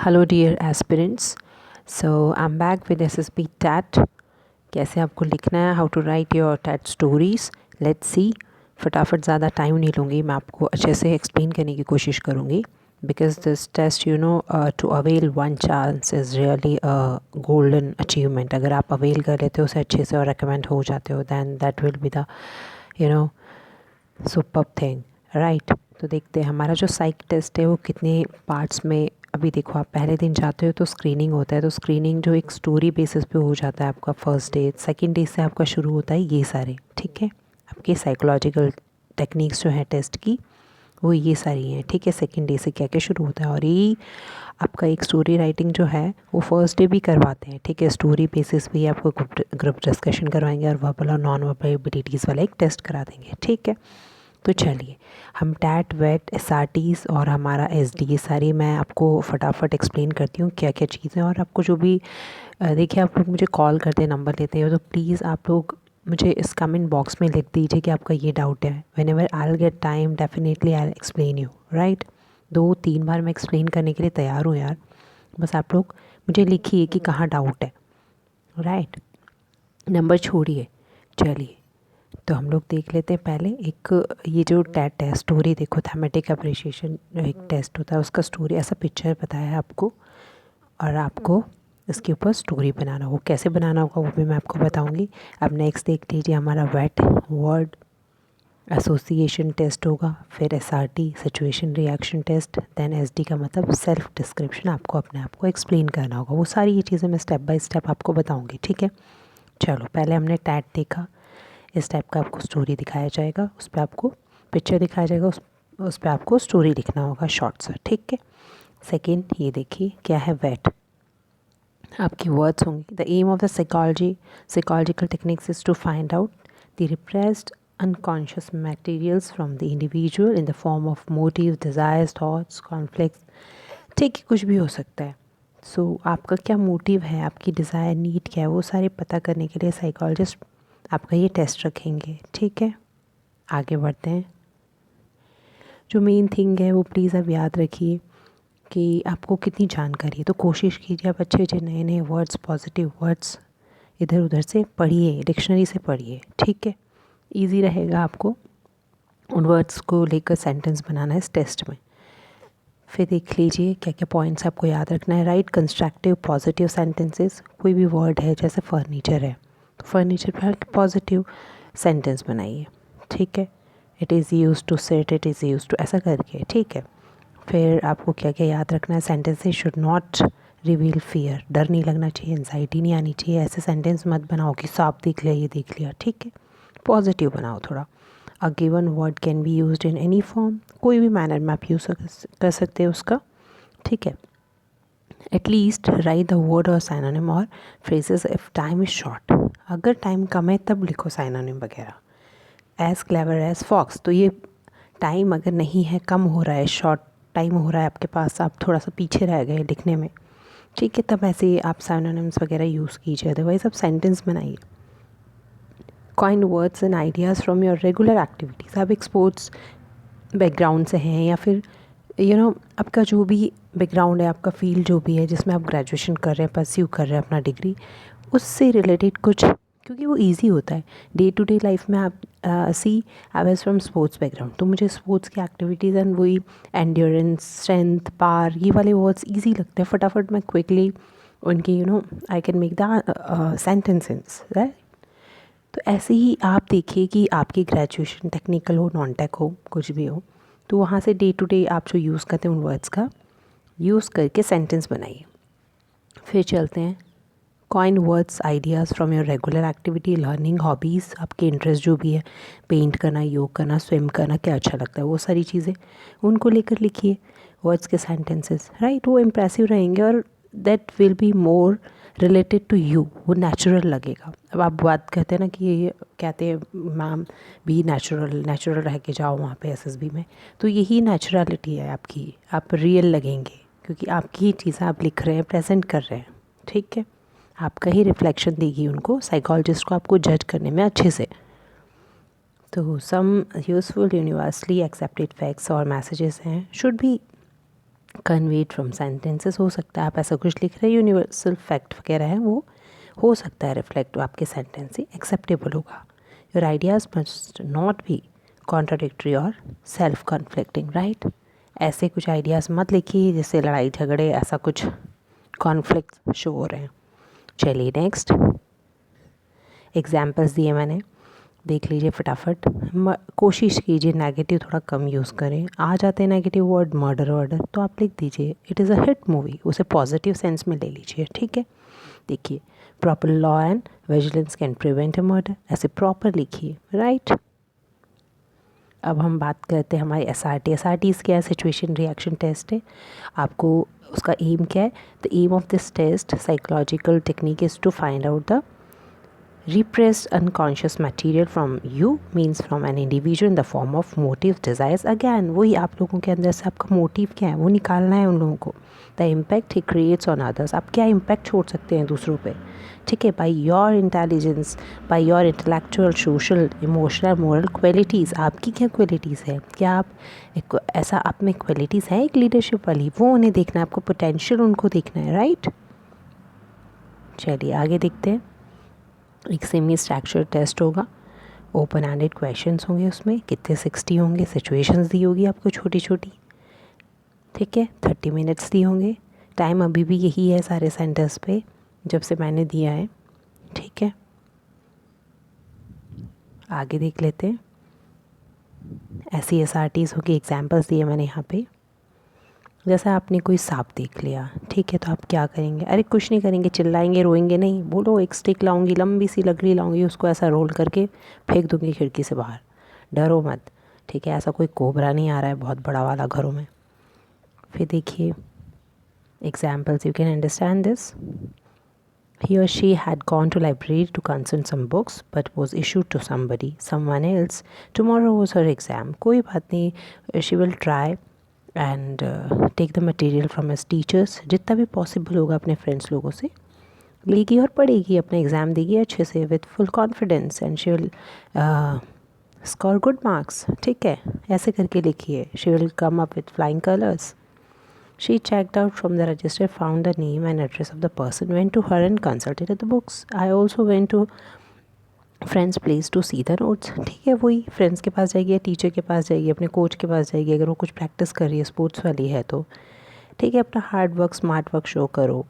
Hello dear aspirants, so I am back with SSB TAT. कैसे आपको लिखना है, how to write your TAT stories. Let's see. फटाफट ज़्यादा टाइम नहीं लूँगी, मैं आपको अच्छे से एक्सप्लेन करने की कोशिश करूँगी because this test to avail one chance is really a golden achievement. अगर आप अवेल कर लेते हो उसे अच्छे से और रिकमेंड हो जाते हो then that will be the superb thing, right. तो देखते हैं हमारा जो साइक टेस्ट है वो कितने पार्ट्स में। अभी देखो, आप पहले दिन जाते हो तो स्क्रीनिंग होता है, तो स्क्रीनिंग जो एक स्टोरी बेसिस पे हो जाता है आपका फर्स्ट डे। सेकंड डे से आपका शुरू होता है ये सारे, ठीक है। आपके साइकोलॉजिकल टेक्निक्स जो है टेस्ट की वो ये सारी हैं, ठीक है। सेकंड डे से क्या क्या शुरू होता है, और ये आपका एक स्टोरी राइटिंग जो है वो फर्स्ट डे भी करवाते हैं, ठीक है। स्टोरी बेसिस भी आपको ग्रुप डिस्कशन करवाएंगे और वर्बल और नॉन वर्बल एबिलिटीज़ वाला एक टेस्ट करा देंगे, ठीक है। तो चलिए हम टैट वेट एसआरटीज़ और हमारा एसडी ये सारी मैं आपको फटाफट एक्सप्लेन करती हूँ क्या क्या चीज़ें। और आपको जो भी देखिए, आप लोग मुझे कॉल करते हैं, नंबर लेते हो, तो प्लीज़ आप लोग मुझे इस कमेंट बॉक्स में लिख दीजिए कि आपका ये डाउट है। When ever I will get time definitely I will explain you, right. 2-3 बार मैं एक्सप्लेन करने के लिए तैयार हूँ यार, बस आप लोग मुझे लिखिए कि कहाँ डाउट है, राइट। नंबर छोड़िए, चलिए तो हम लोग देख लेते हैं पहले एक ये जो टैट है स्टोरी। देखो, थैमेटिक अप्रिशिएशन एक टेस्ट होता है, उसका स्टोरी ऐसा पिक्चर बताया है आपको, और आपको इसके ऊपर स्टोरी बनाना होगा। कैसे बनाना होगा वो भी मैं आपको बताऊंगी। अब नेक्स्ट देख लीजिए, हमारा वेट वर्ड एसोसिएशन टेस्ट होगा, फिर SRT situation reaction test, then SD का मतलब सेल्फ डिस्क्रिप्शन, आपको अपने आप को एक्सप्लेन करना होगा। वो सारी ये चीज़ें मैं स्टेप बाय स्टेप आपको बताऊँगी, ठीक है। चलो, पहले हमने टैट देखा। इस टाइप का आपको स्टोरी दिखाया जाएगा, उस पर आपको पिक्चर दिखाया जाएगा, उस पर आपको स्टोरी लिखना होगा शॉर्ट सा, ठीक है। सेकंड, ये देखिए क्या है, वेट आपकी वर्ड्स होंगे। The aim of the psychological techniques is to find out the repressed unconscious materials from the individual in the form of motives, desires, thoughts, conflicts, ठीक है, कुछ भी हो सकता है। आपका क्या मोटिव है, आपकी डिज़ायर नीड क्या है, वो सारे पता करने के लिए साइकोलॉजिस्ट आपका ये टेस्ट रखेंगे, ठीक है। आगे बढ़ते हैं। जो मेन थिंग है वो प्लीज़ आप याद रखिए कि आपको कितनी जानकारी है, तो कोशिश कीजिए आप अच्छे अच्छे नए नए वर्ड्स, पॉजिटिव वर्ड्स इधर उधर से पढ़िए, डिक्शनरी से पढ़िए, ठीक है। ईजी रहेगा आपको उन वर्ड्स को लेकर सेंटेंस बनाना है इस टेस्ट में। फिर देख लीजिए क्या क्या पॉइंट्स आपको याद रखना है। Right constructive positive sentences. कोई भी वर्ड है, जैसे फर्नीचर है तो फर्नीचर पर पॉजिटिव सेंटेंस बनाइए, ठीक है। It is use to set, it is use to, ऐसा करके, ठीक है। फिर आपको क्या क्या याद रखना है, sentences should not reveal fear, डर नहीं लगना चाहिए, एंजाइटी नहीं आनी चाहिए। ऐसे सेंटेंस मत बनाओ कि सांप देख लिया, ये देख लिया, ठीक है। पॉजिटिव बनाओ थोड़ा। A given word can be used in any form, कोई भी मैनर में आप यूज़ कर सकते हैं उसका, ठीक है। एटलीस्ट राइट द वर्ड और साइनोनिम और phrases if time is short, अगर टाइम कम है तब लिखो साइनोनिम वगैरह। एज क्लेवर एज फॉक्स, तो ये टाइम अगर नहीं है, कम हो रहा है, शॉर्ट टाइम हो रहा है आपके पास, आप थोड़ा सा पीछे रह गए लिखने में, ठीक है, तब ऐसे आप साइनोनिम्स वगैरह यूज़ कीजिए, अदरवाइज आप सेंटेंस बनाइए। Coin words and ideas from your regular activities, आप एक स्पोर्ट्स बैकग्राउंड से हैं या फिर आपका जो भी बैकग्राउंड है, आपका फील्ड जो भी है जिसमें आप ग्रेजुएशन कर रहे हैं, परस्यू कर रहे हैं अपना डिग्री, उससे रिलेटेड कुछ, क्योंकि वो इजी होता है डे टू डे लाइफ में। आप see I was from sports background, तो मुझे स्पोर्ट्स की एक्टिविटीज़ एंड वही एंड्योरेंस, स्ट्रेंथ, पार, ये वाले वर्ड्स ईजी लगते हैं, फटाफट मैं क्विकली उनकी I can make the sentences, right. तो ऐसे ही आप देखिए कि आपकी ग्रेजुएशन टेक्निकल हो, नॉन टेक हो, कुछ भी हो, तो वहाँ से डे टू डे आप जो यूज़ करते हैं उन वर्ड्स का यूज़ करके सेंटेंस बनाइए। फिर चलते हैं, coin words ideas from your regular activity, learning, hobbies, आपके इंटरेस्ट जो भी है, पेंट करना, योग करना, स्विम करना, क्या अच्छा लगता है, वो सारी चीज़ें उनको लेकर लिखिए वर्ड्स के सेंटेंसेस, राइट। वो इम्प्रेसिव रहेंगे और that will be more related to you, वो नेचुरल लगेगा। अब आप बात कहते हैं ना कि ये कहते हैं मैम भी नेचुरल रह के जाओ वहाँ पे एसएसबी में, तो यही नेचुरलिटी है आपकी, आप रियल लगेंगे क्योंकि आपकी ही चीज़ें आप लिख रहे हैं, प्रेजेंट कर रहे हैं, ठीक है। आपका ही रिफ्लेक्शन देगी उनको, साइकोलॉजिस्ट को, आपको जज करने में अच्छे से। तो सम यूज़फुल यूनिवर्सली एक्सेप्टेड फैक्ट्स और मैसेजेस हैं, should be conveyed from sentences हो सकता है, आप ऐसा कुछ लिख रहे हैं यूनिवर्सल फैक्ट वगैरह है वो हो सकता है रिफ्लेक्ट आपके सेंटेंस से एक्सेप्टेबल होगा. Your ideas must not be contradictory और सेल्फ कॉन्फ्लिक्टिंग, राइट. ऐसे कुछ आइडियाज़ मत लिखिए जिससे लड़ाई झगड़े ऐसा कुछ कॉन्फ्लिक्ट शो हो रहे हैं. चलिए नेक्स्ट एग्जाम्पल्स दिए मैंने, देख लीजिए फटाफट. कोशिश कीजिए नेगेटिव थोड़ा कम यूज़ करें. आ जाते हैं नेगेटिव वर्ड मर्डर वर्डर तो आप लिख दीजिए it is a hit movie, उसे पॉजिटिव सेंस में ले लीजिए. ठीक है, देखिए proper law and vigilance can prevent a murder, ऐसे प्रॉपर लिखिए, राइट. अब हम बात करते हैं हमारी SRT. SRTs क्या है? सिचुएशन रिएक्शन टेस्ट है. आपको उसका एम क्या है? The aim of this test psychological technique is to find out the repressed unconscious material from you, means from an individual in the form of motive desires. again वही आप लोगों के अंदर से आपका मोटिव क्या है वो निकालना है उन लोगों को. The impact he creates on others, आप क्या इम्पैक्ट छोड़ सकते हैं दूसरों पे. ठीक है, by your intelligence, by your intellectual social emotional moral qualities. आपकी क्या क्वालिटीज़ है, क्या आप एक ऐसा आप में क्वालिटीज़ हैं एक लीडरशिप वाली, वो उन्हें देखना है, आपको पोटेंशियल उनको देखना है, राइट. चलिए आगे देखते हैं. एक सेमी स्ट्रक्चर टेस्ट होगा, ओपन एंडेड क्वेश्चंस होंगे, उसमें कितने 60 होंगे, सिचुएशंस दी होगी आपको छोटी छोटी. ठीक है, 30 मिनट्स दी होंगे. टाइम अभी भी यही है सारे सेंटर्स पे जब से मैंने दिया है. ठीक है, आगे देख लेते हैं. ऐसी SRTs होगी, एग्जाम्पल्स दिए मैंने यहाँ पे. जैसा आपने कोई सांप देख लिया, ठीक है, तो आप क्या करेंगे? अरे कुछ नहीं करेंगे, चिल्लाएंगे रोएंगे नहीं, बोलो एक स्टिक लाऊंगी, लंबी सी लकड़ी लाऊंगी, उसको ऐसा रोल करके फेंक दूंगी खिड़की से बाहर. डरो मत, ठीक है. ऐसा कोई कोबरा नहीं आ रहा है बहुत बड़ा वाला घरों में. फिर देखिए examples, you can understand this. He or she had gone to library to consult some books but was issued to someone else. Tomorrow was her exam. कोई बात नहीं, she will try and take the material from his teachers. जितना भी possible होगा अपने friends लोगों से लेगी और पढ़ेगी, अपना एग्ज़ाम देगी अच्छे से with full confidence and she will score good marks. ठीक है, ऐसे करके लिखिए. She will come up with flying colours. She checked out from the register, found the name and address of the person, went to her and consulted the books. I also went to friend's place to see the notes. ठीक है, वही friends के पास जाएगी या teacher के पास जाएगी, अपने coach के पास जाएगी अगर वो कुछ प्रैक्टिस कर रही है स्पोर्ट्स वाली है तो. ठीक है, अपना hard work smart work show करो.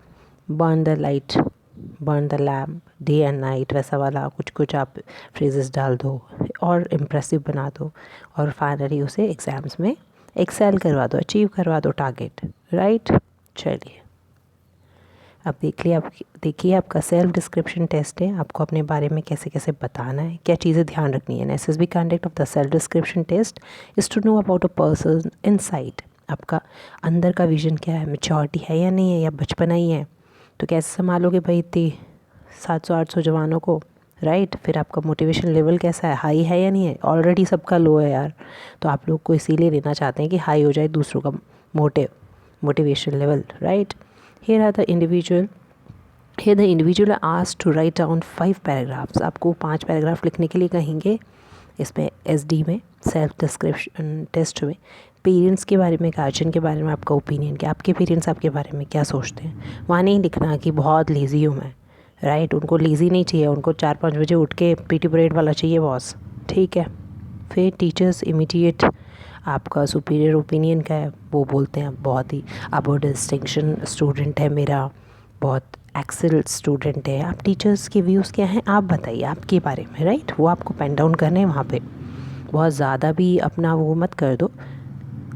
Burn the light, burn the lamp, day and night, वैसा वाला कुछ कुछ आप फ्रेजेस डाल दो और इम्प्रेसिव बना दो. और फाइनली उसे एग्ज़ाम्स में एक्सेल करवा दो, अचीव करवा दो टारगेट, राइट. चलिए अब देखिए आपका सेल्फ डिस्क्रिप्शन टेस्ट है. आपको अपने बारे में कैसे कैसे बताना है, क्या चीज़ें ध्यान रखनी है. SSB conduct of the self description test is to know about a person inside. आपका अंदर का विजन क्या है, मैच्योरिटी है या नहीं है, या बचपना ही है. तो कैसे संभालोगे भाई इतनी 700-800 जवानों को, राइट. फिर आपका मोटिवेशन लेवल कैसा है, हाई है या नहीं है. ऑलरेडी सबका लो है यार, तो आप लोग को इसीलिए लेना चाहते हैं कि हाई हो जाए दूसरों का motivation level, right. Here the individual are asked to write down 5 paragraphs. आपको 5 पैराग्राफ लिखने के लिए कहेंगे इसमें SD में सेल्फ डिस्क्रिप्शन टेस्ट में. पेरेंट्स के बारे में, गार्जियन के बारे में आपका ओपिनियन क्या, आपके पेरेंट्स आपके बारे में क्या सोचते हैं. वहाँ नहीं लिखना कि बहुत लेज़ी हूँ मैं, राइट. उनको लेज़ी नहीं चाहिए, उनको 4-5 बजे उठ के PT परेड वाला चाहिए बॉस. ठीक है. फिर टीचर्स इमीडिएट आपका सुपीरियर ओपिनियन का है, वो बोलते हैं बहुत ही अबाउट डिस्टिंक्शन स्टूडेंट है मेरा, बहुत एक्सेल स्टूडेंट है. आप टीचर्स के व्यूज़ क्या हैं आप बताइए आपके बारे में, राइट. वो आपको पेन डाउन करने हैं वहाँ पे. बहुत ज़्यादा भी अपना वो मत कर दो,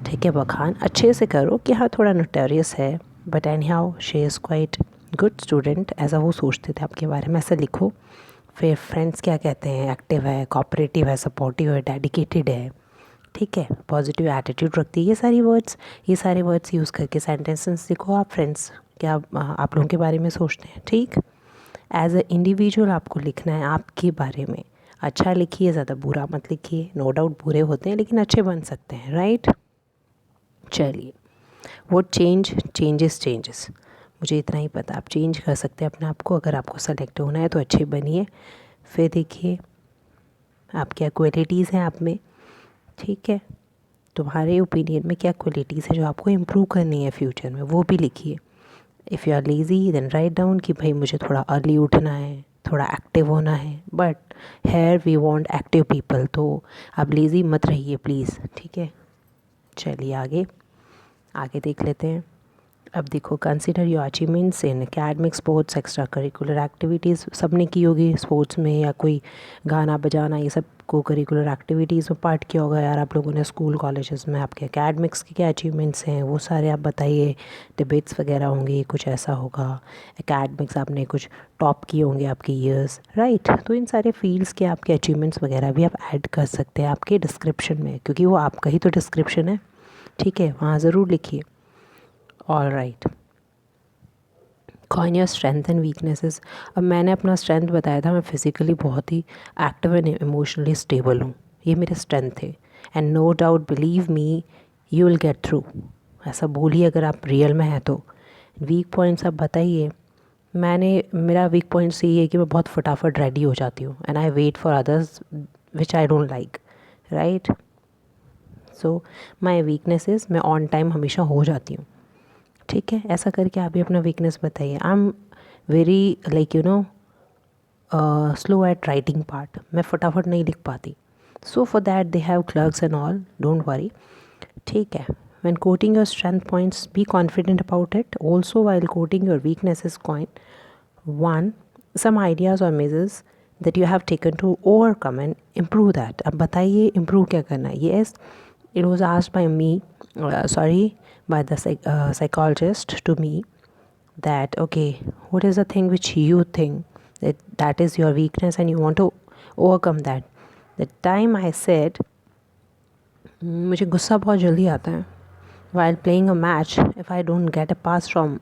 ठीक है. बखान अच्छे से करो कि हाँ थोड़ा नोटोरियस है but any how she is quite good student, ऐसा वो सोचते थे आपके बारे में, ऐसा लिखो. फिर फ्रेंड्स क्या कहते हैं, एक्टिव है, कोऑपरेटिव है, सपोर्टिव है, डेडिकेटेड है. ठीक है, पॉजिटिव एटीट्यूड रखती है. ये सारे वर्ड्स यूज़ करके सेंटेंसेस लिखो. आप फ्रेंड्स क्या आप लोगों के बारे में सोचते हैं. ठीक, एज अ इंडिविजुअल आपको लिखना है आपके बारे में. अच्छा लिखिए, ज़्यादा बुरा मत लिखिए. नो डाउट बुरे होते हैं लेकिन अच्छे बन सकते हैं, राइट. चलिए, व्हाट चेंजेस. मुझे इतना ही पता, आप चेंज कर सकते हैं अपने आप को. अगर आपको सेलेक्ट होना है तो अच्छे बनिए. फिर देखिए आप क्या क्वालिटीज़ हैं आप में. ठीक है, तुम्हारे ओपिनियन में क्या क्वालिटीज़ है जो आपको इम्प्रूव करनी है फ्यूचर में, वो भी लिखिए। If you are lazy then write down कि भाई मुझे थोड़ा अर्ली उठना है, थोड़ा एक्टिव होना है, but here we want active people, तो आप लेज़ी मत रहिए प्लीज़, ठीक है। चलिए आगे आगे देख लेते हैं। अब देखो, consider your achievements in academic, sports, extra curricular activities. सबने की होगी स्पोर्ट्स में, या कोई गाना बजाना, ये सब को करिकुलर एक्टिविटीज़ में पार्ट किया होगा यार आप लोगों ने स्कूल कॉलेजेस में। आपके एकेडमिक्स के क्या अचीवमेंट्स हैं वो सारे आप बताइए। डिबेट्स वगैरह होंगी, कुछ ऐसा होगा। एकेडमिक्स आपने कुछ टॉप किए होंगे आपके ईयर्स, राइट। तो इन सारे फील्ड्स के आपके अचीवमेंट्स वगैरह भी आप ऐड कर सकते हैं आपके डिस्क्रिप्शन में, क्योंकि वो आपका ही तो डिस्क्रिप्शन है, ठीक है। वहाँ ज़रूर लिखिए। All right, coin your strength and weaknesses. अब मैंने अपना स्ट्रेंथ बताया था, मैं फिज़िकली बहुत ही एक्टिव एंड इमोशनली स्टेबल हूँ, ये मेरे स्ट्रेंथ थे। And no doubt believe me you will get through, ऐसा बोलिए अगर आप रियल में हैं तो। वीक पॉइंट्स आप बताइए। मेरा वीक पॉइंट्स ये है कि मैं बहुत फटाफट रेडी हो जाती हूँ, and I wait for others which I don't like, right. So my weakness is मैं ऑन टाइम हमेशा हो जाती हूँ, ठीक है। ऐसा करके आप भी अपना वीकनेस बताइए। I am very like slow at writing part, मैं फटाफट नहीं लिख पाती। So for that they have clerks and all, don't worry, ठीक है। when quoting your strength points be confident about it also while quoting your weaknesses coin one some ideas or measures that you have taken to overcome and improve that। अब बताइए improve क्या करना है। yes, it was asked by me by the psychologist to me that okay, what is the thing which you think that is your weakness and you want to overcome that। the time I said मुझे गुस्सा बहुत जल्दी आता है while playing a match if I don't get a pass from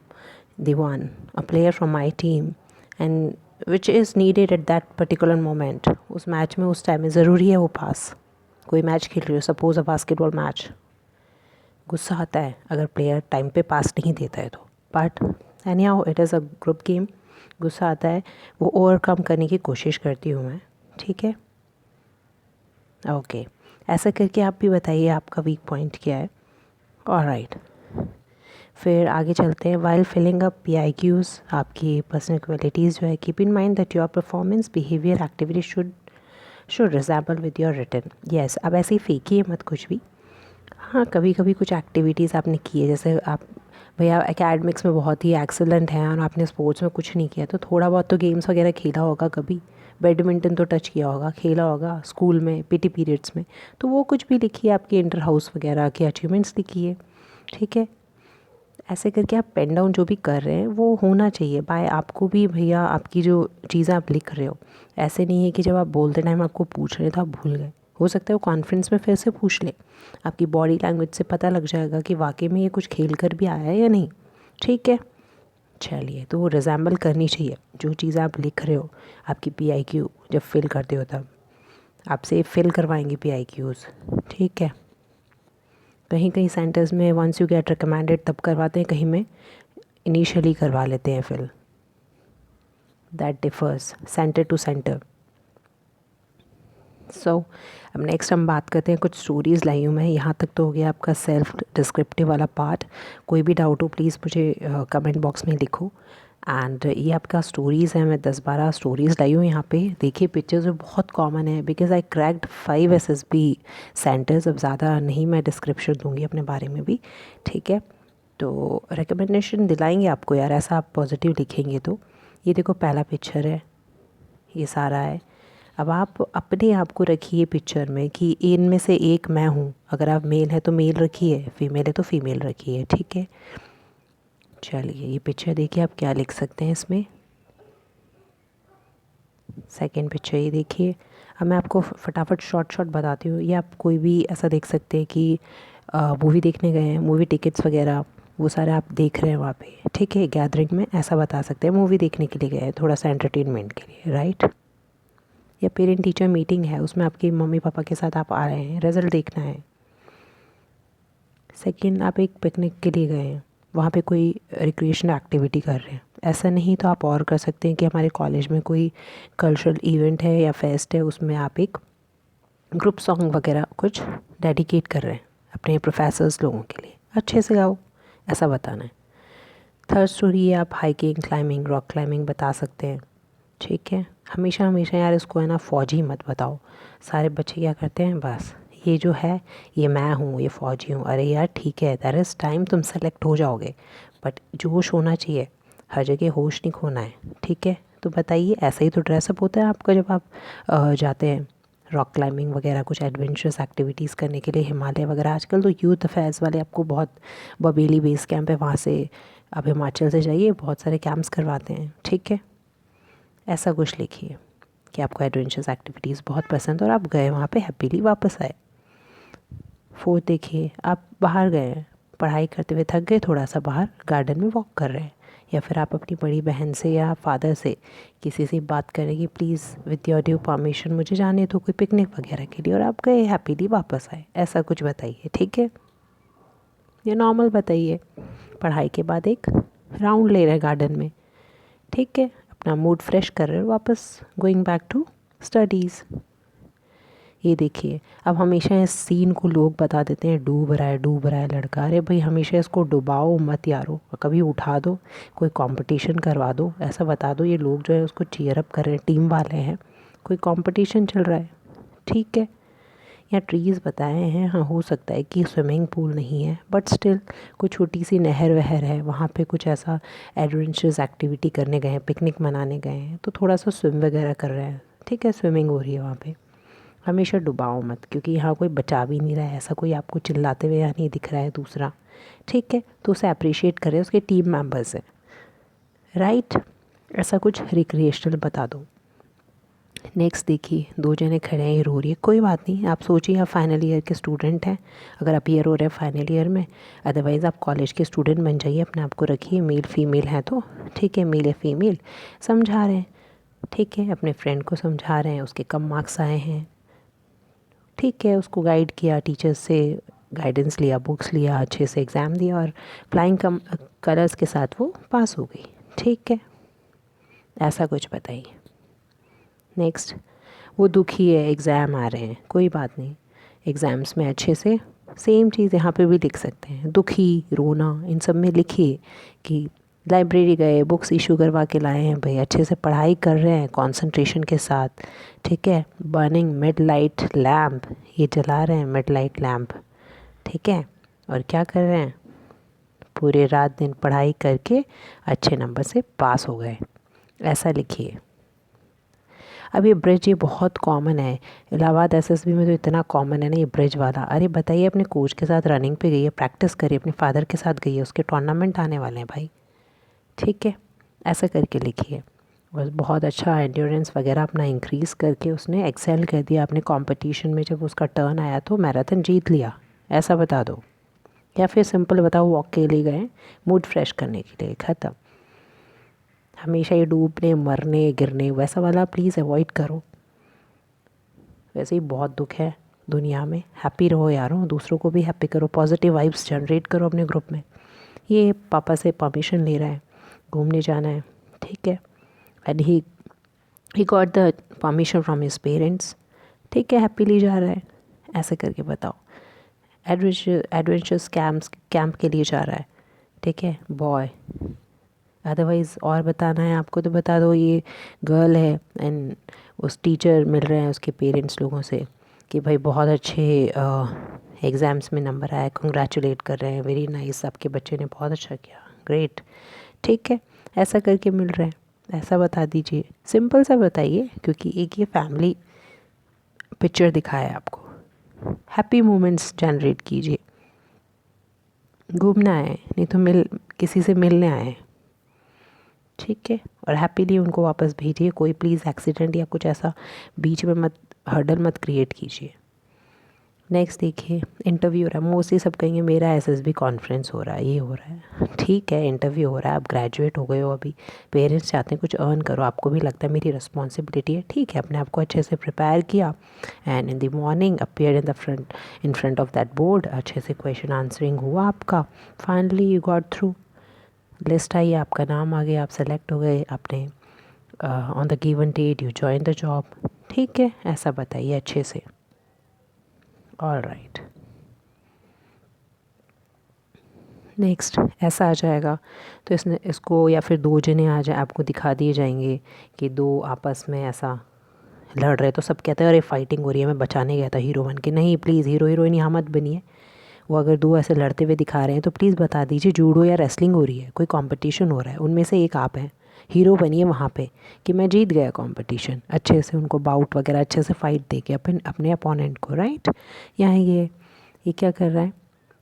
a player from my team and which is needed at that particular moment। उस match में उस time में ज़रूरी है वो पास। कोई मैच खेल रही हो, सपोज अ बास्केटबॉल मैच, गुस्सा आता है अगर प्लेयर टाइम पे पास नहीं देता है तो, but any how it is a group game. गुस्सा आता है, वो ओवरकम करने की कोशिश करती हूँ मैं, ठीक है। ओके, ऐसा करके आप भी बताइए आपका वीक पॉइंट क्या है। ऑलराइट, फिर आगे चलते हैं। वाइल फिलिंग अप PIQs, आपकी पर्सनल क्वालिटीज़ जो है, keep in mind that your performance behaviour activity should resemble with your written. Yes, अब ऐसे ही फेंकिए मत कुछ भी। हाँ, कभी कभी कुछ एक्टिविटीज़ आपने की है, जैसे आप भैया एकेडमिक्स में बहुत ही एक्सेलेंट हैं और आपने स्पोर्ट्स में कुछ नहीं किया, तो थोड़ा बहुत तो गेम्स वगैरह खेला होगा, कभी बैडमिंटन तो टच किया होगा, खेला होगा स्कूल में PT पीरियड्स में, तो वो कुछ भी लिखिए। आपके इंटर हाउस वगैरह के अचीवमेंट्स लिखिए, ठीक है। ऐसे करके आप पेन डाउन जो भी कर रहे हैं वो होना चाहिए बाय आपको भी। भैया आपकी जो चीज़ें आप लिख रहे हो, ऐसे नहीं है कि जब आप बोलते टाइम आपको पूछ रहे थे आप भूल गए। हो सकता है वो कॉन्फ्रेंस में फिर से पूछ ले, आपकी बॉडी लैंग्वेज से पता लग जाएगा कि वाकई में ये कुछ खेल कर भी आया है या नहीं, ठीक है। चलिए, तो वो रिजेंबल करनी चाहिए जो चीज़ आप लिख रहे हो। आपकी PIQ जब फिल करते हो तब आपसे फिल करवाएंगे PIQs, ठीक है। कहीं कहीं सेंटर्स में वंस यू गेट रिकमेंडेड तब करवाते हैं, कहीं में इनिशियली करवा लेते हैं fill, that differs centre to centre. So अब नेक्स्ट हम बात करते हैं, कुछ स्टोरीज़ लाई हूँ मैं। यहाँ तक तो हो गया आपका सेल्फ डिस्क्रिप्टिव वाला पार्ट। कोई भी डाउट हो प्लीज़ मुझे कमेंट बॉक्स में लिखो। एंड ये आपका स्टोरीज़ है, मैं 10-12 स्टोरीज़ लाई हूँ यहाँ पे। देखिए पिक्चर्स जो बहुत कॉमन है, because I cracked 5 SSB centres. अब ज़्यादा नहीं मैं डिस्क्रिप्शन दूँगी अपने बारे में भी, ठीक है। तो रिकमेंडेशन दिलाएंगे आपको यार, ऐसा आप पॉजिटिव लिखेंगे तो। ये देखो पहला पिक्चर है, ये सारा है। अब आप अपने आप को रखिए पिक्चर में कि इनमें से एक मैं हूँ। अगर आप मेल है तो मेल रखिए, फीमेल है तो फीमेल रखिए, ठीक है। चलिए, ये पिक्चर देखिए, आप क्या लिख सकते हैं इसमें। सेकंड पिक्चर ये देखिए। अब मैं आपको फटाफट शॉर्ट बताती हूँ। ये आप कोई भी ऐसा देख सकते हैं कि मूवी देखने गए हैं, मूवी टिकट्स वगैरह वो सारे आप देख रहे हैं वहाँ पे, ठीक है। गैदरिंग में ऐसा बता सकते हैं, मूवी देखने के लिए गए हैं थोड़ा सा एंटरटेनमेंट के लिए, राइट। या पेरेंट टीचर मीटिंग है, उसमें आपके मम्मी पापा के साथ आप आ रहे हैं, रिज़ल्ट देखना है। सेकंड, आप एक पिकनिक के लिए गए हैं, वहाँ पे कोई रिक्रिएशन एक्टिविटी कर रहे हैं। ऐसा नहीं तो आप और कर सकते हैं कि हमारे कॉलेज में कोई कल्चरल इवेंट है या फेस्ट है, उसमें आप एक ग्रुप सॉन्ग वगैरह कुछ डेडिकेट कर रहे हैं, अपने प्रोफेसर्स लोगों के लिए अच्छे से गाओ, ऐसा बताना है। थर्ड स्टोरी है, आप हाइकिंग, क्लाइंबिंग, रॉक क्लाइंबिंग बता सकते हैं, ठीक है। हमेशा हमेशा यार इसको है ना फ़ौजी मत बताओ। सारे बच्चे क्या करते हैं, बस ये जो है ये मैं हूँ, ये फ़ौजी हूँ। अरे यार ठीक है, दैट इज़ टाइम, तुम सेलेक्ट हो जाओगे, बट जोश होना चाहिए, हर जगह होश नहीं खोना है, ठीक है। तो बताइए, ऐसा ही तो ड्रेसअप होता है आपका जब आप जाते हैं रॉक क्लाइंबिंग वगैरह, कुछ एडवेंचरस एक्टिविटीज़ करने के लिए हिमालय वगैरह। आजकल तो यूथ अफेयर्स वाले आपको बहुत, बबेली बेस कैंप है वहाँ से, आप हिमाचल से जाइए, बहुत सारे कैंप्स करवाते हैं, ठीक है। ऐसा कुछ लिखिए कि आपको एडवेंचरस एक्टिविटीज़ बहुत पसंद और आप गए वहाँ पे हैप्पीली वापस आए। फोर्थ देखिए, आप बाहर गए हैं, पढ़ाई करते हुए थक गए, थोड़ा सा बाहर गार्डन में वॉक कर रहे हैं, या फिर आप अपनी बड़ी बहन से या फादर से किसी से बात करें कि please with your due permission मुझे जाने दो कोई पिकनिक वगैरह के लिए, और आप गए हैप्पीली वापस आए। ऐसा कुछ बताइए, ठीक है। ये नॉर्मल बताइए, पढ़ाई के बाद एक राउंड ले रहे हैं गार्डन में, ठीक है, अपना मूड फ्रेश कर रहे हो, वापस गोइंग बैक टू स्टडीज़। ये देखिए, अब हमेशा इस सीन को लोग बता देते हैं डूब रहा है लड़का। अरे भाई हमेशा इसको डुबाओ मत यारो, कभी उठा दो, कोई कंपटीशन करवा दो, ऐसा बता दो ये लोग जो है उसको चीयर अप कर रहे हैं, टीम वाले हैं, कोई कंपटीशन चल रहा है, ठीक है। या ट्रीज़ बताए हैं, हाँ हो सकता है कि स्विमिंग पूल नहीं है, बट स्टिल कोई छोटी सी नहर वहर है, वहाँ पे कुछ ऐसा एडवेंचरस एक्टिविटी करने गए हैं, पिकनिक मनाने गए हैं, तो थोड़ा सा स्विम वगैरह कर रहे हैं, ठीक है, स्विमिंग हो रही है वहाँ पे। हमेशा डुबाओ मत, क्योंकि यहाँ कोई बचा भी नहीं रहा है, ऐसा कोई आपको चिल्लाते हुए यहाँ नहीं दिख रहा है दूसरा, ठीक है। तो उसे अप्रिशिएट करें, उसके टीम मेंबर्स हैं, राइट। ऐसा कुछ रिक्रिएशनल बता दो। नेक्स्ट देखिए, दो जने खड़े हैं, ये रो रही है, कोई बात नहीं, आप सोचिए आप फाइनल ईयर के स्टूडेंट हैं, अगर आप ईयर हो रहे हैं फाइनल ईयर में, अदरवाइज़ आप कॉलेज के स्टूडेंट बन जाइए, अपने आप को रखिए मेल फीमेल हैं तो, ठीक है, मेल या फीमेल समझा रहे हैं, ठीक है, अपने फ्रेंड को समझा रहे हैं, उसके कम मार्क्स आए हैं, ठीक है, उसको गाइड किया, टीचर्स से गाइडेंस लिया, बुक्स लिया, अच्छे से एग्ज़ाम दिया, और फ्लाइंग कलर्स के साथ वो पास हो गई, ठीक है। ऐसा कुछ बताइए। नेक्स्ट, वो दुखी है, एग्ज़ाम आ रहे हैं, कोई बात नहीं, एग्ज़ाम्स में अच्छे से, सेम चीज़ यहाँ पे भी लिख सकते हैं, दुखी, रोना, इन सब में लिखिए कि लाइब्रेरी गए, बुक्स इशू करवा के लाए हैं भाई, अच्छे से पढ़ाई कर रहे हैं कंसंट्रेशन के साथ, ठीक है। बर्निंग मिड लाइट लैम्प, ये जला रहे हैं मिड लाइट लैम्प, ठीक है, और क्या कर रहे हैं, पूरे रात दिन पढ़ाई करके अच्छे नंबर से पास हो गए, ऐसा लिखिए। अब ये ब्रिज, ये बहुत कॉमन है, इलाहाबाद एसएसबी में तो इतना कॉमन है ना ये ब्रिज वाला। अरे बताइए, अपने कोच के साथ रनिंग पे गई है, प्रैक्टिस करिए, अपने फादर के साथ गई है, उसके टूर्नामेंट आने वाले हैं भाई, ठीक है। ऐसा करके लिखिए। बस बहुत अच्छा एंड्योरेंस वगैरह अपना इंक्रीज़ करके उसने एक्सेल कर दिया अपने कंपटीशन में, जब उसका टर्न आया तो मैराथन जीत लिया, ऐसा बता दो। या फिर सिंपल बताओ वॉक के लिए गए, मूड फ्रेश करने के लिए, ख़त्म। हमेशा ये डूबने मरने गिरने वैसा वाला प्लीज़ अवॉइड करो। वैसे ही बहुत दुख है दुनिया में, हैप्पी रहो यारों, दूसरों को भी हैप्पी करो, पॉजिटिव वाइब्स जनरेट करो अपने ग्रुप में। ये पापा से परमिशन ले रहा है, घूमने जाना है, ठीक है, and he got the permission from his parents, ठीक है, हैप्पीली जा रहा है, ऐसे करके बताओ। एडवेंचर्स कैंप के लिए जा रहा है, ठीक है, बॉय। अदरवाइज़ और बताना है आपको तो बता दो, ये गर्ल है एंड उस टीचर मिल रहे हैं उसके पेरेंट्स लोगों से कि भाई बहुत अच्छे एग्ज़ाम्स में नंबर आया, कंग्रेचुलेट कर रहे हैं, वेरी नाइस, आपके बच्चे ने बहुत अच्छा किया, ग्रेट, ठीक है, ऐसा करके मिल रहे हैं, ऐसा बता दीजिए, सिंपल सा बताइए, क्योंकि एक ये फैमिली पिक्चर दिखाया है आपको। हैप्पी मोमेंट्स जनरेट कीजिए, घूमना है नहीं तो किसी से मिलने आए हैं, ठीक है, और हैप्पीली उनको वापस भेजिए, कोई प्लीज़ एक्सीडेंट या कुछ ऐसा बीच में मत, हर्डल मत क्रिएट कीजिए। नेक्स्ट देखिए, इंटरव्यू हो रहा है, मोस्टली सब कहेंगे मेरा एसएसबी कॉन्फ्रेंस हो रहा है, ये हो रहा है, ठीक है, इंटरव्यू हो रहा है, आप ग्रेजुएट हो गए हो अभी, पेरेंट्स चाहते हैं कुछ अर्न करो, आपको भी लगता है मेरी रिस्पॉन्सिबिलिटी है, ठीक है, अपने आप को अच्छे से प्रिपेयर किया, and in the morning appear in front of that board, अच्छे से क्वेश्चन आंसरिंग हुआ आपका, finally you got through, list I, आपका नाम आ गया, आप सेलेक्ट हो गए, आपने on the given date you join the job, ठीक है, ऐसा बताइए अच्छे से। ऑल राइट, नेक्स्ट ऐसा आ जाएगा, तो इसको या फिर दो जने आ जाए, आपको दिखा दिए जाएंगे कि दो आपस में ऐसा लड़ रहे, तो सब कहते हैं अरे फाइटिंग हो रही है, मैं बचाने गया था हीरो बन के। नहीं, प्लीज़ हीरो हीरोइन यहाँ मत बनिए। वो अगर दो ऐसे लड़ते हुए दिखा रहे हैं तो प्लीज़ बता दीजिए जूडो या रेसलिंग हो रही है, कोई कंपटीशन हो रहा है, उनमें से एक आप हैं, हीरो बनिए वहाँ पे कि मैं जीत गया कंपटीशन, अच्छे से उनको बाउट वगैरह अच्छे से फाइट दे के अपने अपोनेंट को, राइट। यहाँ ये क्या कर रहा है,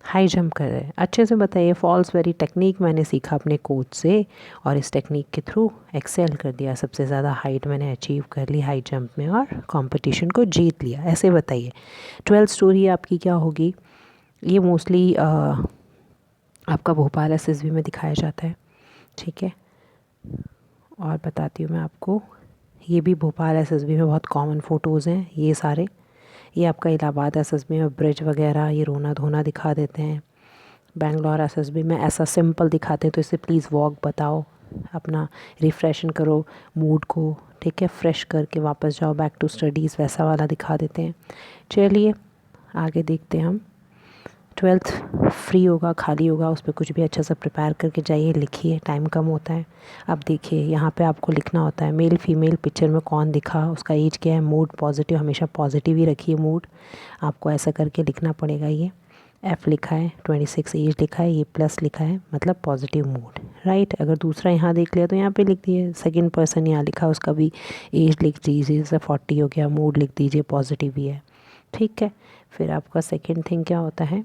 हाई जंप कर रहे हैं। अच्छे से बताइए, फॉल्स वेरी टेक्निक मैंने सीखा अपने कोच से और इस टेक्निक के थ्रू एक्सेल कर दिया, सबसे ज़्यादा हाइट मैंने अचीव कर ली हाई जंप में और कंपटीशन को जीत लिया, ऐसे बताइए। 12th स्टोरी आपकी क्या होगी, ये मोस्टली आपका भोपाल एसएसबी में दिखाया जाता है, ठीक है। और बताती हूँ मैं आपको, ये भी भोपाल एसएसबी में बहुत कॉमन फ़ोटोज़ हैं ये सारे। ये आपका इलाहाबाद एसएसबी में ब्रिज वगैरह ये रोना धोना दिखा देते हैं। बेंगलोर एसएसबी में ऐसा सिंपल दिखाते हैं, तो इसे प्लीज़ वॉक बताओ, अपना रिफ़्रेशन करो मूड को, ठीक है, फ्रेश करके वापस जाओ बैक टू स्टडीज़, वैसा वाला दिखा देते हैं। चलिए आगे देखते हैं हम। 12th फ्री होगा, खाली होगा, उस पर कुछ भी अच्छा सा प्रिपेयर करके जाइए, लिखिए, टाइम कम होता है। अब देखिए यहाँ पे आपको लिखना होता है मेल फीमेल पिक्चर में कौन दिखा, उसका एज क्या है, मूड पॉजिटिव, हमेशा पॉजिटिव ही रखिए मूड, आपको ऐसा करके लिखना पड़ेगा। ये F लिखा है, 26 एज लिखा है, ये प्लस लिखा है, मतलब पॉजिटिव मूड, राइट। अगर दूसरा यहाँ देख लिया तो यहाँ पे लिख दिए, सेकंड पर्सन यहाँ लिखा, उसका भी एज लिख दीजिए, जैसे 40 हो गया, मूड लिख दीजिए पॉजिटिव ही है, ठीक है। फिर आपका सेकेंड थिंग क्या होता है,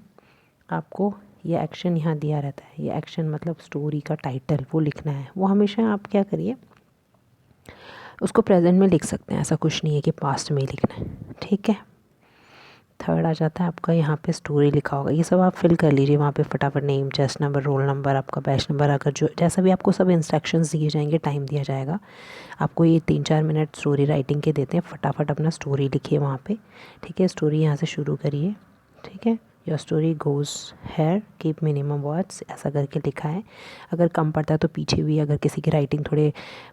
आपको ये एक्शन यहाँ दिया रहता है, ये एक्शन मतलब स्टोरी का टाइटल वो लिखना है। वो हमेशा आप क्या करिए, उसको प्रेजेंट में लिख सकते हैं, ऐसा कुछ नहीं है कि पास्ट में ही लिखना है, ठीक है। थर्ड आ जाता है आपका, यहाँ पे स्टोरी लिखा होगा, ये सब आप फिल कर लीजिए वहाँ पे फटाफट, name, chest number, roll number, आपका बैच नंबर, अगर जो जैसा भी आपको सब इंस्ट्रक्शंस दिए जाएंगे, टाइम दिया जाएगा आपको, ये 3-4 मिनट स्टोरी राइटिंग के देते हैं, फटाफट अपना स्टोरी लिखिए वहाँ पे, ठीक है। स्टोरी यहाँ से शुरू करिए, ठीक है। Your story goes here, keep minimum words, ऐसा करके लिखा है। अगर कम पड़ता है तो पीछे भी, अगर किसी की राइटिंग थोड़े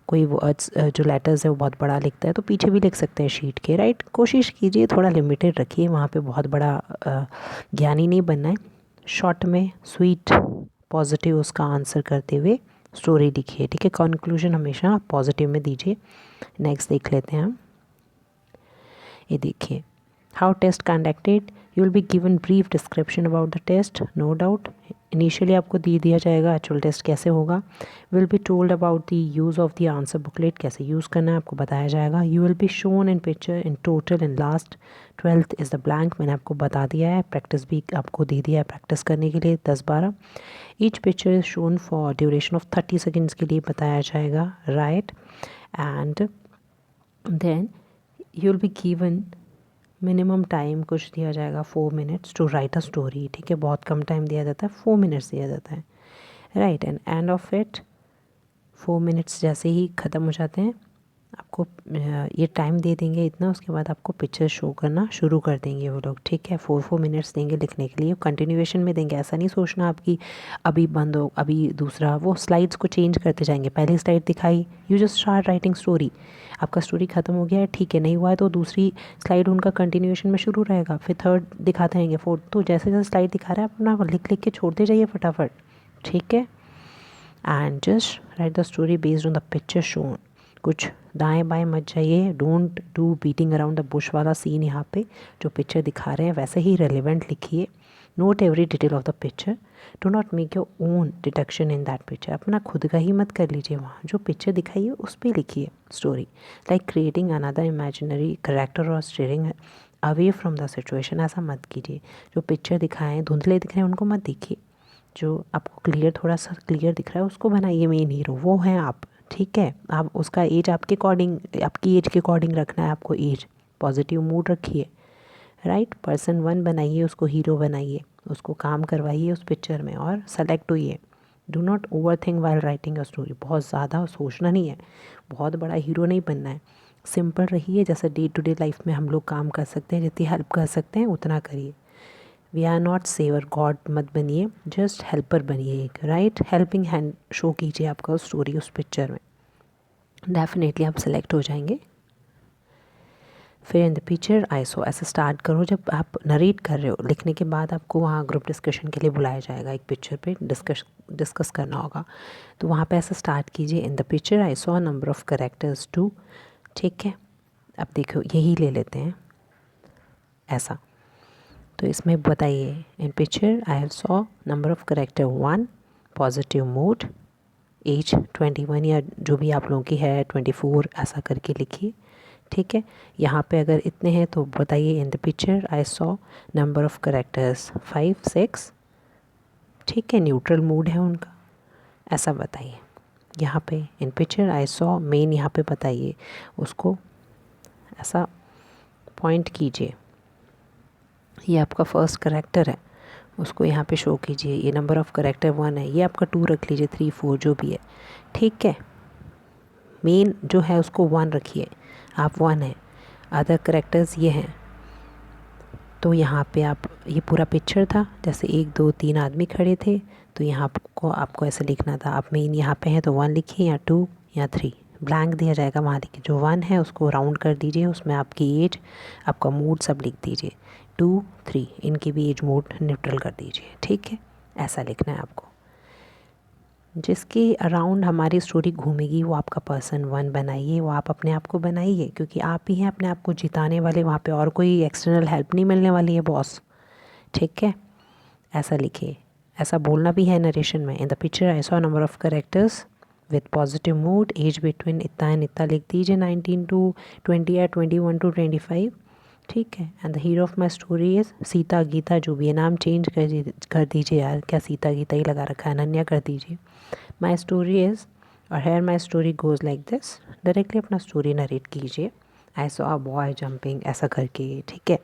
कोई वर्ड्स जो लेटर्स है वो बहुत बड़ा लिखता है तो पीछे भी लिख सकते हैं शीट के, राइट। कोशिश कीजिए थोड़ा लिमिटेड रखिए, वहाँ पे बहुत बड़ा ज्ञानी नहीं बनना है। शॉर्ट में स्वीट पॉजिटिव उसका आंसर करते हुए स्टोरी लिखिए, ठीक है। कंक्लूजन हमेशा पॉजिटिव में दीजिए। नेक्स्ट देख लेते हैं हम, ये देखिए, how test conducted, you will be given brief description about the test, no doubt. Initially आपको दिया जाएगा एक्चुअल टेस्ट कैसे होगा, will be told about the use of the answer booklet, कैसे यूज़ करना है आपको बताया जाएगा। You will be shown in picture in total in last, 12th is the blank, मैंने आपको बता दिया है, प्रैक्टिस भी आपको दे दिया है प्रैक्टिस करने के लिए 10-12। Each picture is shown for duration of 30 seconds के लिए बताया जाएगा, right. And then you will be given minimum time कुछ दिया जाएगा 4 minutes to write a story, ठीक है। बहुत कम टाइम दिया जाता है, 4 मिनट्स दिया जाता है, right. And end of it 4 minutes जैसे ही ख़त्म हो जाते हैं आपको ये टाइम दे देंगे इतना, उसके बाद आपको पिक्चर शो करना शुरू कर देंगे वो लोग, ठीक है। 4 मिनट्स देंगे लिखने के लिए, कंटिन्यूएशन में देंगे, ऐसा नहीं सोचना आपकी अभी बंद हो अभी दूसरा, वो स्लाइड्स को चेंज करते जाएंगे, पहली स्लाइड दिखाई, you just start writing story, आपका स्टोरी ख़त्म हो गया है, ठीक है, नहीं हुआ है तो दूसरी स्लाइड उनका कंटिन्यूएशन में शुरू रहेगा, फिर थर्ड दिखाते रहेंगे, फोर्थ, तो जैसे जैसे स्लाइड दिखा रहा है अपना लिख लिख के छोड़ते जाइए फटाफट, ठीक है। And just right the story based on the picture shown, कुछ दाएं बाएं मत जाइए, don't do beating around the Bush वाला सीन, यहाँ पे जो पिक्चर दिखा रहे हैं वैसे ही रेलिवेंट लिखिए, note every detail of the picture, do not make your own deduction in that picture, अपना खुद का ही मत कर लीजिए, वहाँ जो पिक्चर दिखाई है उस पर लिखिए story, like creating another imaginary character और steering away from the situation, ऐसा मत कीजिए। जो पिक्चर दिखाएँ धुंधले दिख रहे हैं उनको मत देखिए, जो आपको क्लियर थोड़ा सा क्लियर दिख रहा है उसको बनाइए मेन हीरो, वो हैं आप, ठीक है। आप उसका एज आपके अकॉर्डिंग, आपकी एज के अकॉर्डिंग रखना है आपको, एज पॉजिटिव मूड रखिए, राइट। पर्सन 1 बनाइए, उसको हीरो बनाइए, उसको काम करवाइए उस पिक्चर में और सेलेक्ट होइए। Do not over think while writing a story, बहुत ज़्यादा सोचना नहीं है, बहुत बड़ा हीरो नहीं बनना है, सिंपल रहिए, जैसा डे टू डे लाइफ में हम लोग काम कर सकते हैं, जितनी हेल्प कर सकते हैं उतना करिए। We are not saviour god मत बनिए, जस्ट हेल्पर बनिए एक, राइट। हेल्पिंग हैंड शो कीजिए आपका स्टोरी उस पिक्चर में, डेफिनेटली आप सेलेक्ट हो जाएंगे। फिर इन द पिक्चर आई सॉ ऐसे स्टार्ट करो। जब आप नरेट कर रहे हो लिखने के बाद आपको वहाँ ग्रुप डिस्कशन के लिए बुलाया जाएगा, एक पिक्चर पे डिस्कस करना होगा, तो वहाँ पे ऐसे स्टार्ट कीजिए। इन the picture I saw number of characters 2। ठीक है, अब देखो यही ले लेते हैं ऐसा। तो इसमें बताइए in picture I have saw number of character 1, positive mood, age 21 या जो भी आप लोगों की है 24 ऐसा करके लिखिए। ठीक है, यहाँ पे अगर इतने हैं तो बताइए इन the picture I saw number of characters 5, 6। ठीक है, न्यूट्रल मूड है उनका, ऐसा बताइए। यहाँ पे इन पिक्चर आई सॉ मेन, यहाँ पे बताइए उसको, ऐसा पॉइंट कीजिए। ये आपका फर्स्ट कैरेक्टर है, उसको यहाँ पे शो कीजिए। ये नंबर ऑफ़ कैरेक्टर 1 है, ये आपका 2 रख लीजिए, 3, 4 जो भी है। ठीक है, मेन जो है उसको 1 रखिए, आप 1 है, अदर कैरेक्टर्स ये हैं। तो यहाँ पे आप, ये पूरा पिक्चर था, जैसे 1, 2, 3 आदमी खड़े थे, तो यहाँ आपको ऐसे लिखना था। आप मेन यहाँ पे हैं तो 1 लिखिए या 2 या 3, ब्लैंक दिया जाएगा वहाँ लिखिए। जो 1 है उसको राउंड कर दीजिए, उसमें आपकी एज, आपका मूड सब लिख दीजिए। 2, 3 इनकी भी एज मूड न्यूट्रल कर दीजिए। ठीक है, ऐसा लिखना है आपको। जिसके अराउंड हमारी स्टोरी घूमेगी वो आपका पर्सन 1 बनाइए, वो आप अपने आप को बनाइए, क्योंकि आप ही हैं अपने आप को जिताने वाले। वहाँ पे और कोई एक्सटर्नल हेल्प नहीं मिलने वाली है बॉस। ठीक है, ऐसा लिखिए, ऐसा बोलना भी है नरेशन में। In the picture I saw number of characters with positive mood, age between इतना एंड इतना लिख दीजिए, 19 to 20 या 21 to 25। ठीक है, and the hero of my story is Sita Gita, जो भी है नाम चेंज कर दीजिए यार, क्या सीता गीता ही लगा रखा है, अनन्या कर दीजिए। माई स्टोरी इज़, और here my story goes like this, directly अपना स्टोरी नरेट कीजिए। I saw a boy jumping, ऐसा करके। ठीक है,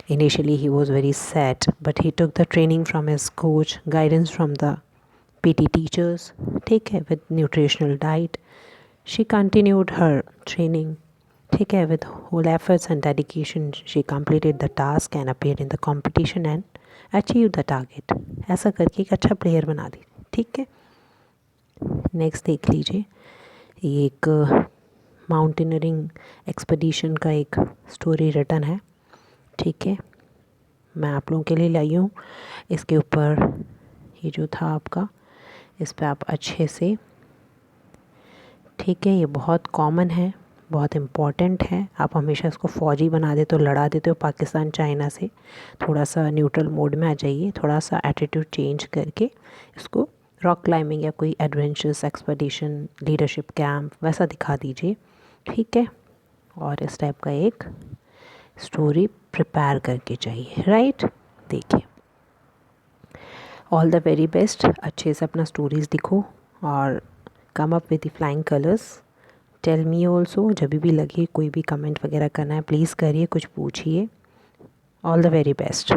initially he was very sad but he took the training from his coach, guidance from the PT teachers. ठीक है, with nutritional diet she continued her training. ठीक है, with whole efforts and dedication she completed the task and appeared in the competition and achieved the target। ऐसा करके एक अच्छा player बना दीजिए। ठीक है, नेक्स्ट देख लीजिए, ये एक माउंटेनरिंग एक्सपीडिशन का एक स्टोरी रिटन है। ठीक है, मैं आप लोगों के लिए लाई हूँ। इसके ऊपर ये जो था आपका, इस पर आप अच्छे से, ठीक है, ये बहुत कॉमन है, बहुत इम्पॉर्टेंट है। आप हमेशा इसको फ़ौजी बना देते हो, लड़ा देते हो पाकिस्तान चाइना से। थोड़ा सा न्यूट्रल मोड में आ जाइए, थोड़ा सा एटीट्यूड चेंज करके इसको रॉक क्लाइंबिंग या कोई एडवेंचरस एक्सपीडिशन, लीडरशिप कैंप वैसा दिखा दीजिए। ठीक है, और इस टाइप का एक स्टोरी प्रिपेयर करके चाहिए। राइट, देखिए, ऑल द वेरी बेस्ट। अच्छे से अपना स्टोरीज़ लिखो और come up with the flying colours. Tell me also, जब भी लगे कोई भी कमेंट वगैरह करना है प्लीज़ करिए, कुछ पूछिए। All the very best.